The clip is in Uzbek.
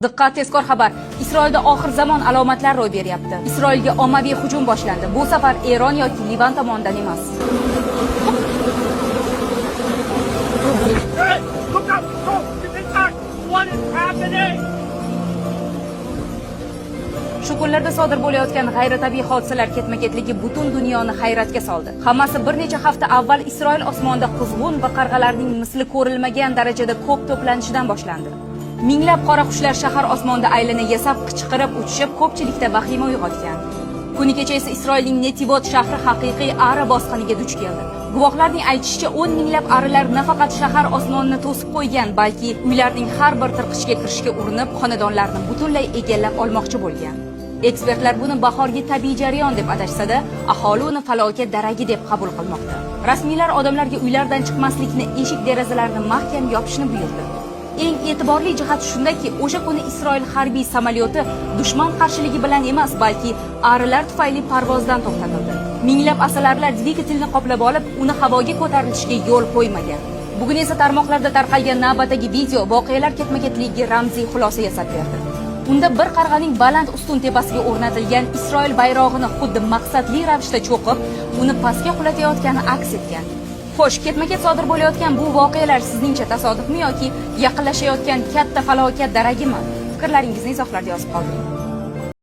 Diqqat, tezkor xabar. Isroilda oxir zamon alomatlari ro'y beryapti. Isroilga ommaviy hujum boshlandi. Bu safar Eron yoki Livan tomonidan emas. Shu kunlarda sodir bo'layotgan g'ayritabiiy hodisalar ketma-ketligi butun dunyoni hayratga soldi. Hammasi bir necha hafta avval Isroil osmonida quzg'un va qarg'alarning misli ko'rilmagan darajada ko'p to'planishidan boshlandi. Minglab qora qushlar shahar osmonida aylana yasab qichqirib uchishib, ko'pchilikda vahima uyg'otgan. Kuni kecha esa Isroilning Netivot shahri haqiqiy ara bosqiniga duch keldi. Guvohlarning aytishicha, 10 minglab arilar nafaqat shahar osmonini to'sib qo'ygan, balki uylarning har bir tirqishga kirishga urinib, xonadonlarni butunlay egallab olmoqchi bo'lgan. Ekspertlar buni bahorgi tabiiy jarayon deb atashsa-da, aholi uni falokat daragi deb qabul qilmoqda. Rasmiylar odamlarga uylardan chiqmaslikni, eshik-derazalarni mahkam yopishni buyurdi. Eng e'tiborli jihat shundaki, o'sha kuni Isroil harbiy samolyoti dushman qarshiligi bilan emas, balki arilar tufayli parvozdan to'xtatildi. Minglab asalarilar dvigatelni qoplab olib, uni havoga ko'tarilishiga yo'l qo'ymagan. Bugun esa tarmoqlarda tarqalgan navbatdagi video voqealar ketma-ketligiga ramziy xulosa yasab berdi. Unda bir qarg'aning baland ustun tepasiga o'rnatilgan Isroil bayrog'ini xuddi maqsadli ravishda cho'qib, uni pastga qulatayotgani aks etgan. Xo'sh, ketma-ket sodir bo'layotgan bu voqealar sizningcha tasodifmi yoki yaqinlashayotgan katta falokat daragimi? Fikrlaringizni izohlarda yozib qoldiring.